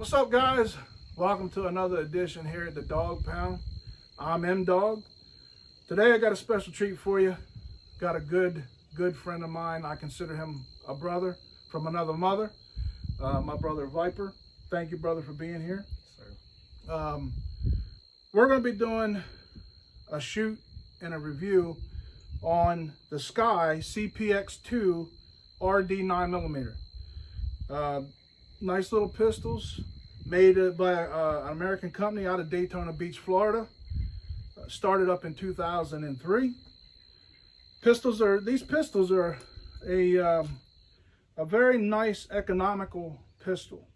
What's up, guys? Welcome to another edition here at the Dog Pound. I'm M-Dog. Today I got a special treat for you. Got a good friend of mine. I consider him a brother from another mother. My brother Viper. Thank you, brother, for being here. Sir. We're going to be doing a shoot and a review on the Sccy CPX-2 RD 9mm. Nice little pistols, made by an American company out of Daytona Beach, Florida. Started up in 2003. These pistols are a very nice economical pistol.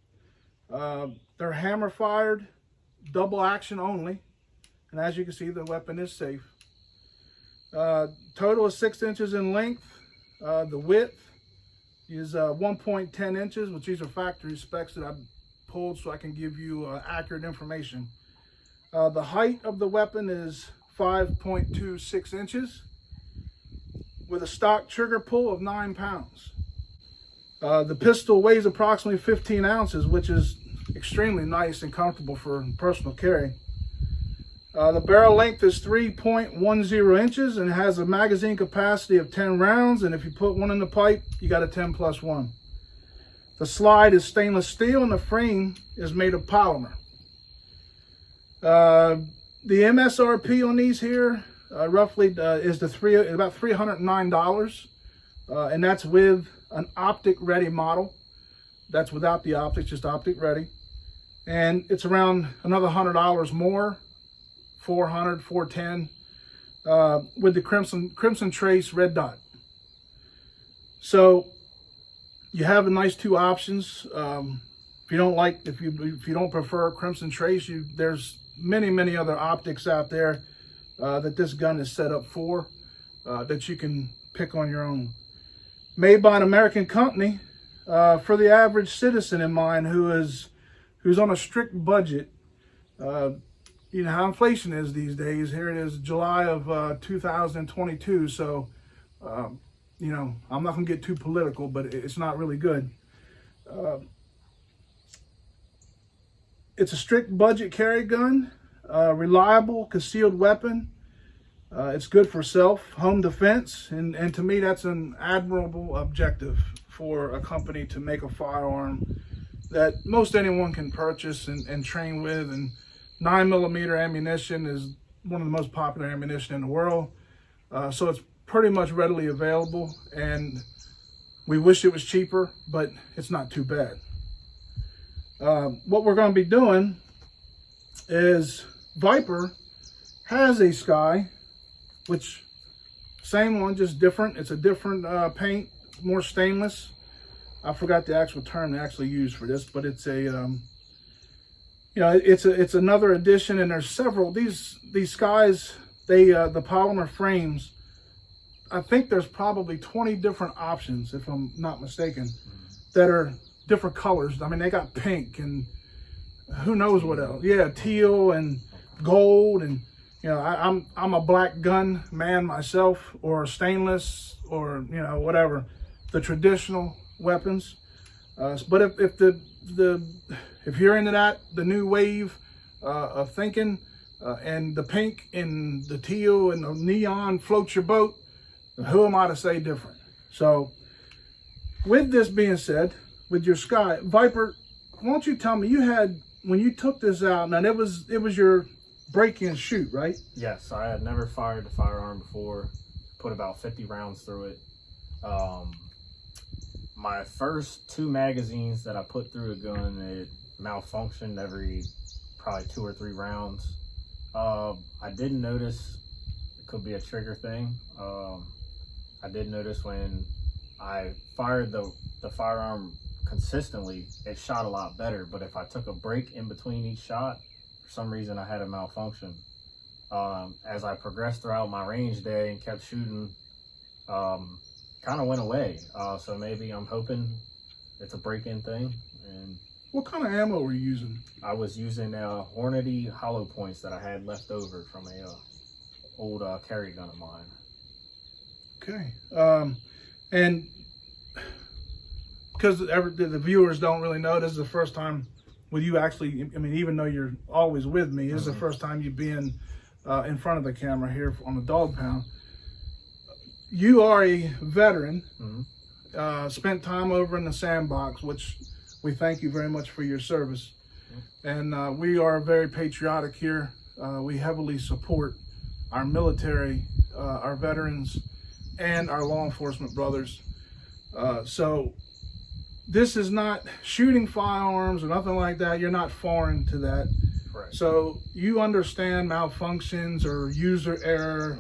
They're hammer fired, double action only, and as you can see, the weapon is safe. Total is 6 inches in length. The width is 1.10 inches, which these are factory specs that I've pulled so I can give you accurate information. The height of the weapon is 5.26 inches with a stock trigger pull of 9 pounds. The pistol weighs approximately 15 ounces, which is extremely nice and comfortable for personal carry. The barrel length is 3.10 inches and has a magazine capacity of 10 rounds. And if you put one in the pipe, you got a 10+1. The slide is stainless steel and the frame is made of polymer. The MSRP on these here roughly is about $309. And that's with an optic ready model. That's without the optics, just optic ready. And it's around another $100 more. $400, $410 with the crimson trace red dot. So you have a nice two options. If you don't prefer crimson trace, there's many other optics out there that this gun is set up for that you can pick on your own. Made by an American company for the average citizen in mind who's on a strict budget. You know how inflation is these days. Here it is, July of 2022. So, you know, I'm not going to get too political, but it's not really good. It's a strict budget carry gun, reliable concealed weapon. It's good for home defense. And to me, that's an admirable objective for a company to make a firearm that most anyone can purchase and train with. And 9mm ammunition is one of the most popular ammunition in the world. So it's pretty much readily available, and we wish it was cheaper, but it's not too bad. What we're going to be doing is Viper has a Sccy, which same one, just different. It's a different paint, more stainless. I forgot the actual term they actually use for this, but it's a you know, it's another edition, and there's several. These Sccy's, the polymer frames, I think there's probably 20 different options, if I'm not mistaken, that are different colors. I mean, they got pink and who knows what else. Yeah, teal and gold, and you know, I'm a black gun man myself, or stainless, or you know, whatever, the traditional weapons. But if you're into that, the new wave of thinking, and the pink and the teal and the neon floats your boat, who am I to say different? So with this being said, with your Sccy, Viper, why don't you tell me, when you took this out, now it was your break and shoot, right? Yes, I had never fired a firearm before, put about 50 rounds through it. My first 2 magazines that I put through the gun, it malfunctioned every probably 2 or 3 rounds. I didn't notice, it could be a trigger thing. I did notice when I fired the firearm consistently, it shot a lot better. But if I took a break in between each shot, for some reason I had a malfunction. As I progressed throughout my range day and kept shooting, kind of went away. So maybe I'm hoping it's a break-in thing. And what kind of ammo were you using? I was using Hornady hollow points that I had left over from a old carry gun of mine. Okay. And because the viewers don't really know, this is the first time with you actually, I mean, even though you're always with me, this is the first time you being in front of the camera here on the Dog Pound. You are a veteran, spent time over in the sandbox, which we thank you very much for your service. And we are very patriotic here. We heavily support our military, our veterans, and our law enforcement brothers. So this is not shooting firearms or nothing like that. You're not foreign to that. Right. So you understand malfunctions or user error,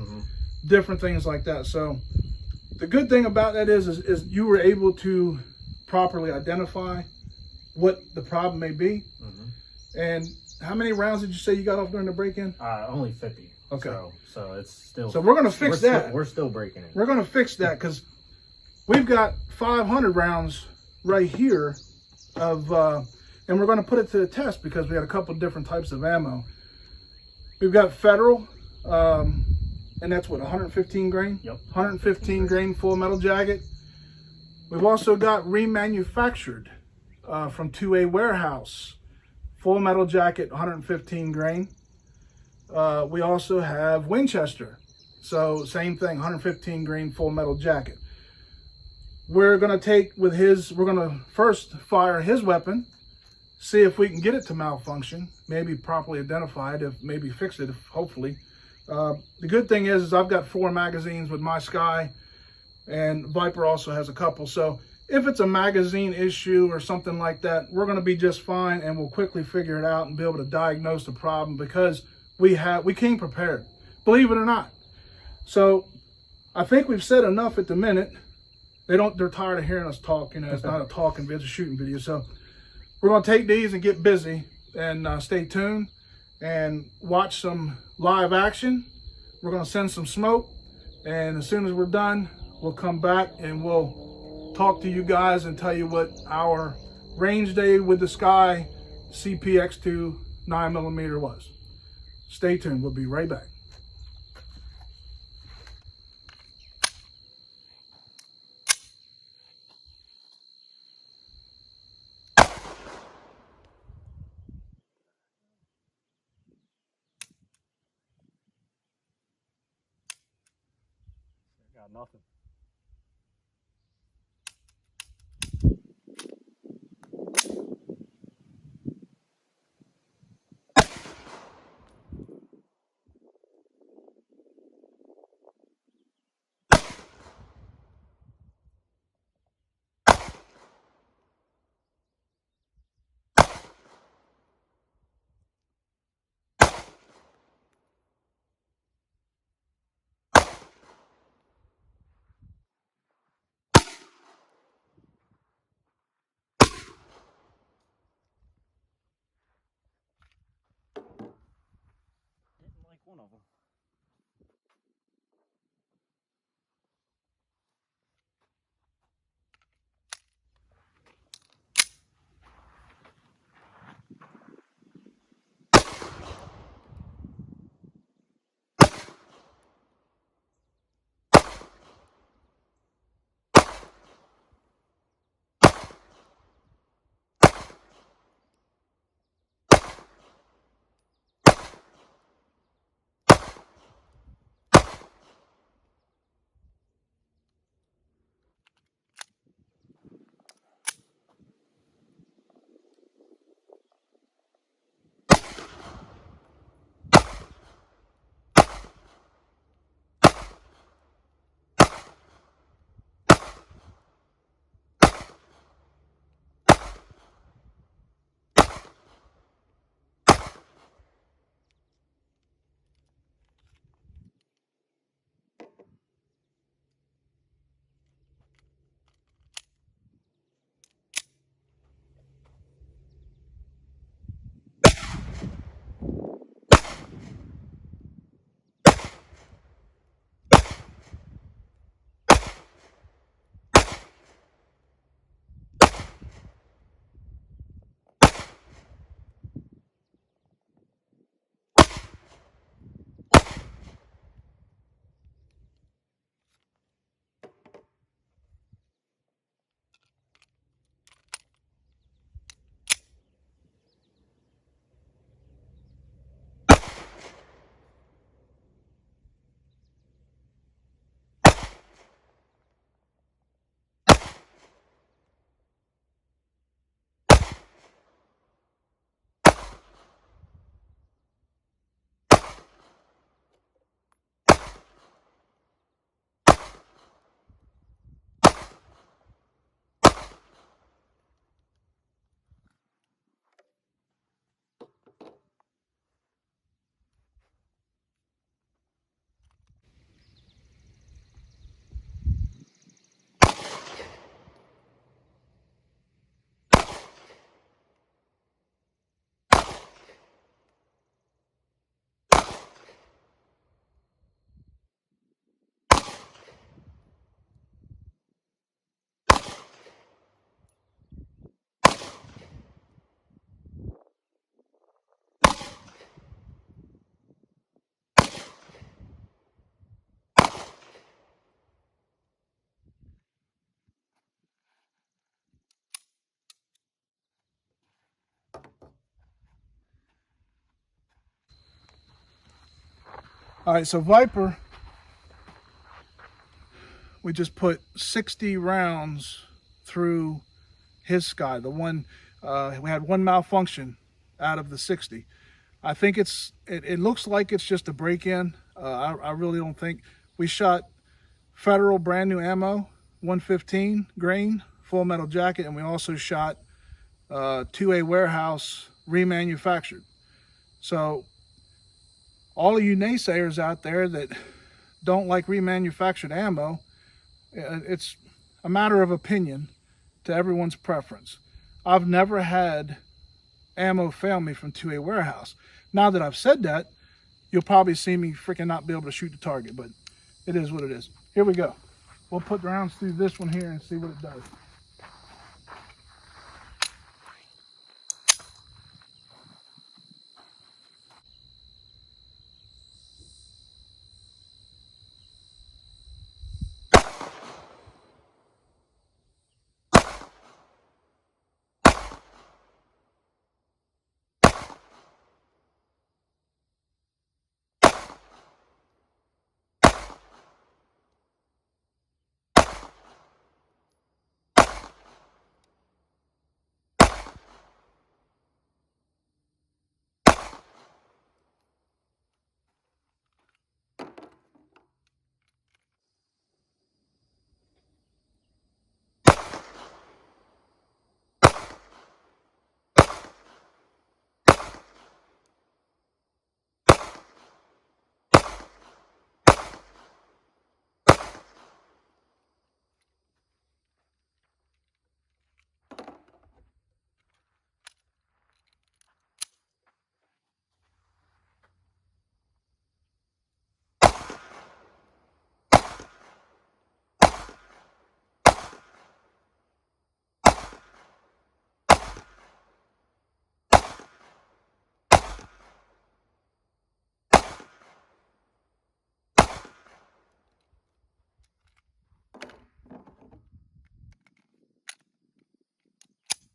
different things like that. So the good thing about that is you were able to properly identify what the problem may be. And how many rounds did you say you got off during the break-in? Only 50. Okay. So it's still. So we're gonna fix that. We're still breaking it. We're gonna fix that because we've got 500 rounds right here of, and we're gonna put it to the test because we got a couple different types of ammo. We've got federal, and that's what, 115 grain? Yep. 115 grain full metal jacket. We've also got remanufactured from 2A warehouse. Full metal jacket, 115 grain. We also have Winchester. So same thing, 115 grain full metal jacket. We're gonna we're gonna first fire his weapon, see if we can get it to malfunction, maybe properly identify it, maybe fix it, hopefully. The good thing is I've got 4 magazines with my Sccy, and Viper also has a couple. So if it's a magazine issue or something like that, we're going to be just fine, and we'll quickly figure it out and be able to diagnose the problem because we came prepared, believe it or not. So I think we've said enough at the minute. They're tired of hearing us talk. You know, it's not a talking video, it's a shooting video. So we're going to take these and get busy, and stay tuned and watch some live action. We're going to send some smoke, and as soon as we're done, we'll come back and we'll talk to you guys and tell you what our range day with the Sccy CPX-2 9mm was. Stay tuned. We'll be right back. Got nothing. All right, so Viper, we just put 60 rounds through his Sccy. The one, we had one malfunction out of the 60. I think it looks like it's just a break-in. I really don't think. We shot Federal brand new ammo, 115 grain, full metal jacket, and we also shot 2A warehouse remanufactured. So all of you naysayers out there that don't like remanufactured ammo, it's a matter of opinion to everyone's preference. I've never had ammo fail me from 2A warehouse. Now that I've said that, you'll probably see me freaking not be able to shoot the target, but it is what it is. Here we go. We'll put the rounds through this one here and see what it does.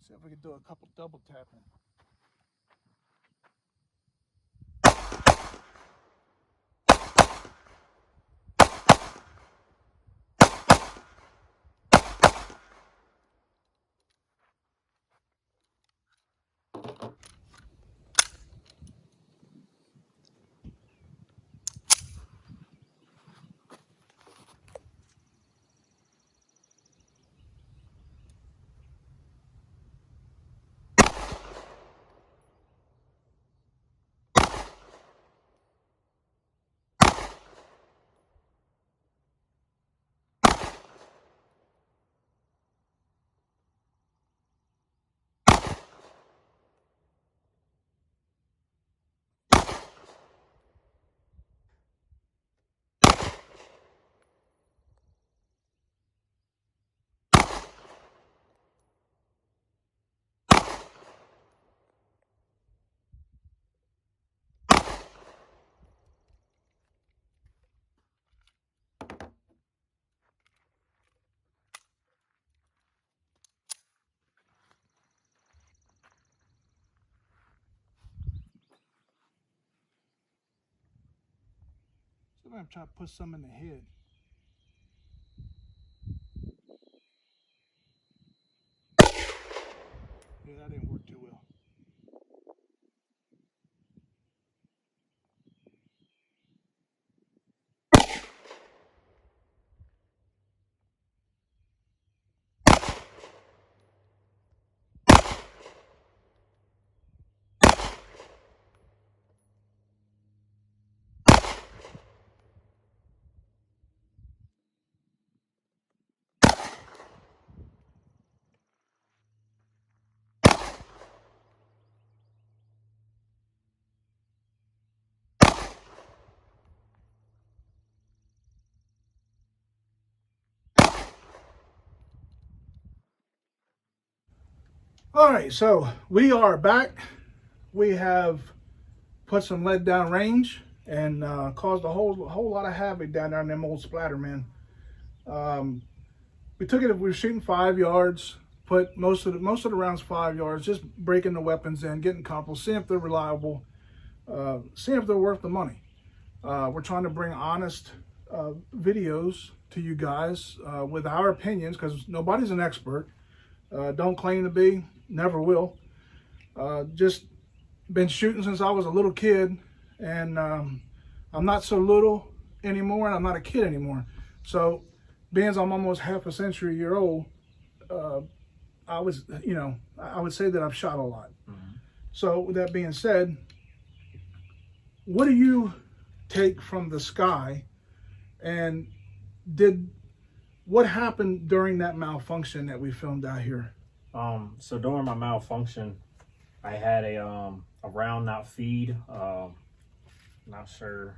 See if we can do a couple double tapping. So I'm gonna try to put some in the head. Yeah, that didn't work too well. All right, so we are back. We have put some lead down range and caused a whole lot of havoc down there in them old splatter, man. We took it. We were shooting 5 yards. Put most of the rounds 5 yards, just breaking the weapons in, getting couples, seeing if they're reliable, seeing if they're worth the money. We're trying to bring honest videos to you guys with our opinions, because nobody's an expert. Don't claim to be, never will. Just been shooting since I was a little kid, and I'm not so little anymore, and I'm not a kid anymore. So, being as I'm almost half a century old, I would say that I've shot a lot. Mm-hmm. So, with that being said, what do you take from the Sccy, and what happened during that malfunction that we filmed out here? So during my malfunction, I had a round knot feed. Not sure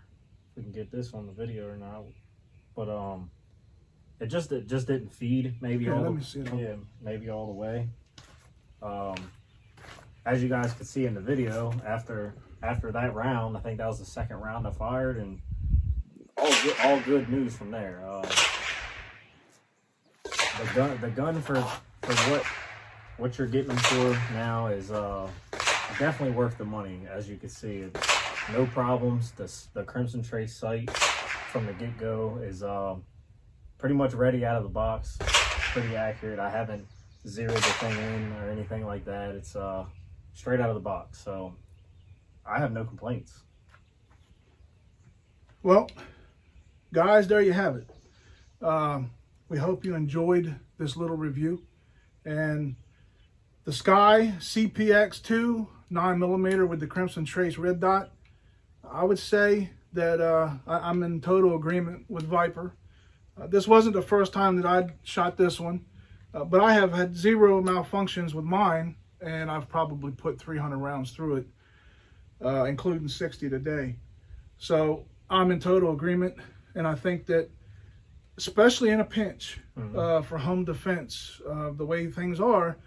if we can get this on the video or not, but it just didn't feed. Maybe maybe all the way. As you guys could see in the video, after that round, I think that was the second round I fired, and all good news from there. The gun for what you're getting them for now is definitely worth the money. As you can see, no problems. The Crimson Trace sight from the get-go is pretty much ready out of the box. Pretty accurate. I haven't zeroed the thing in or anything like that. It's straight out of the box, so I have no complaints. Well, guys, there you have it. We hope you enjoyed this little review. And the Sccy CPX-2 9mm with the Crimson Trace red dot, I would say that I'm in total agreement with Viper. This wasn't the first time that I'd shot this one, but I have had zero malfunctions with mine, and I've probably put 300 rounds through it, including 60 today. So I'm in total agreement, and I think that, especially in a pinch, for home defense, the way things are,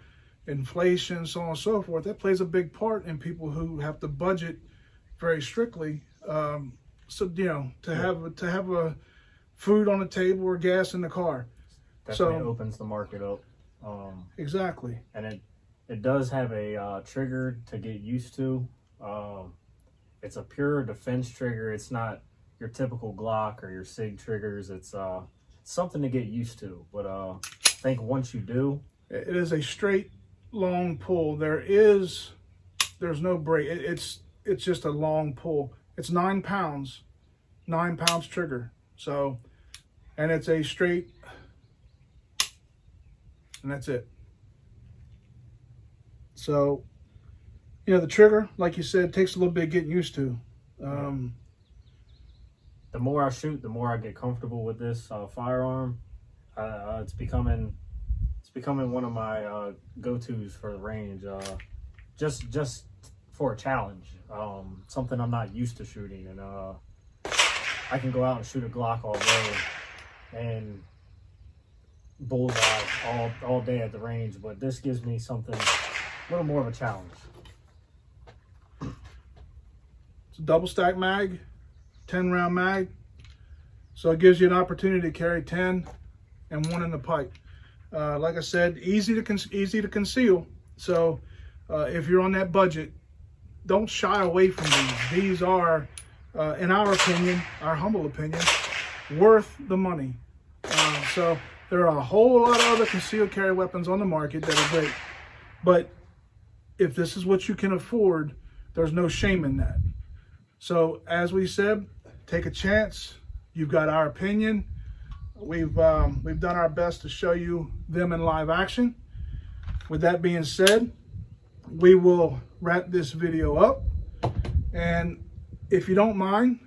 inflation, so on and so forth, that plays a big part in people who have to budget very strictly. So to have a food on the table or gas in the car. Definitely opens the market up. Exactly. And it does have a trigger to get used to. It's a pure defense trigger. It's not your typical Glock or your SIG triggers. It's something to get used to. But I think once you do, it is a straight long pull. There's no break. It's just a long pull. It's 9 pounds trigger. So, and it's a straight, and that's it. So, the trigger, like you said, takes a little bit getting used to. The more I shoot, the more I get comfortable with this firearm. It's becoming one of my go-tos for the range. Just for a challenge, something I'm not used to shooting, and I can go out and shoot a Glock all day and bullseye all day at the range, but this gives me something a little more of a challenge. It's a double stack mag, 10 round mag, so it gives you an opportunity to carry 10 and 1 in the pipe. Like I said, easy to conceal. So if you're on that budget, don't shy away from these. These are, in our opinion, our humble opinion, worth the money. So there are a whole lot of other concealed carry weapons on the market that are great, but if this is what you can afford, there's no shame in that. So as we said, take a chance. You've got our opinion. We've done our best to show you them in live action. With that being said, we will wrap this video up. And if you don't mind,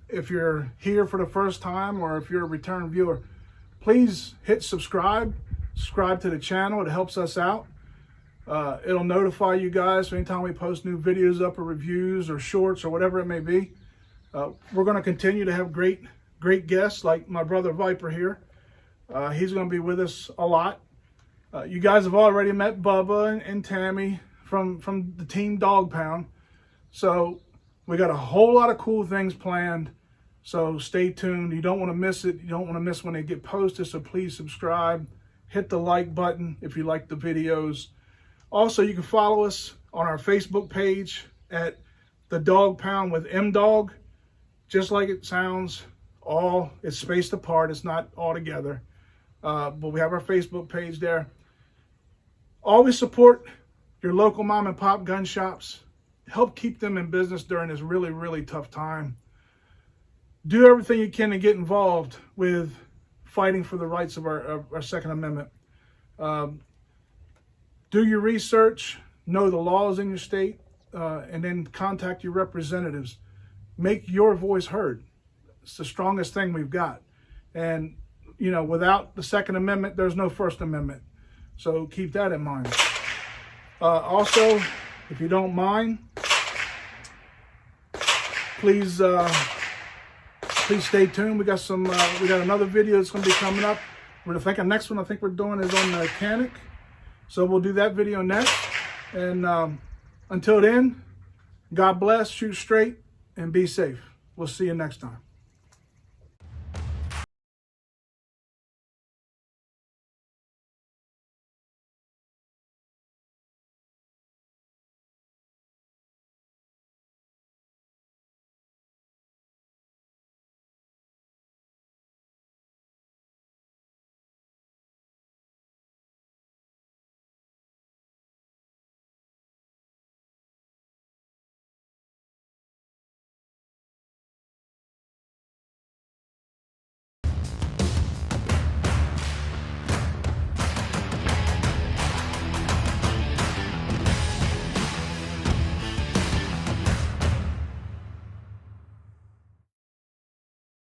if you're here for the first time or if you're a return viewer, please hit subscribe to the channel. It helps us out. It'll notify you guys anytime we post new videos up or reviews or shorts or whatever it may be. We're going to continue to have great guests like my brother Viper here. He's going to be with us a lot. You guys have already met Bubba and Tammy from the team Dog Pound. So we got a whole lot of cool things planned. So stay tuned. You don't want to miss it. You don't want to miss when they get posted. So please subscribe. Hit the like button if you like the videos. Also, you can follow us on our Facebook page at the Dog Pound with M Dog. just like it sounds. It's spaced apart. It's not all together. But we have our Facebook page there. Always support your local mom and pop gun shops. Help keep them in business during this really, really tough time. Do everything you can to get involved with fighting for the rights of our Second Amendment. Do your research, know the laws in your state, and then contact your representatives. Make your voice heard. It's the strongest thing we've got. And, you know, without the Second Amendment, there's no First Amendment. So keep that in mind. Also, if you don't mind, please stay tuned. We got another video that's going to be coming up. The next one I think we're doing is on the mechanic. So we'll do that video next. And until then, God bless, shoot straight, and be safe. We'll see you next time.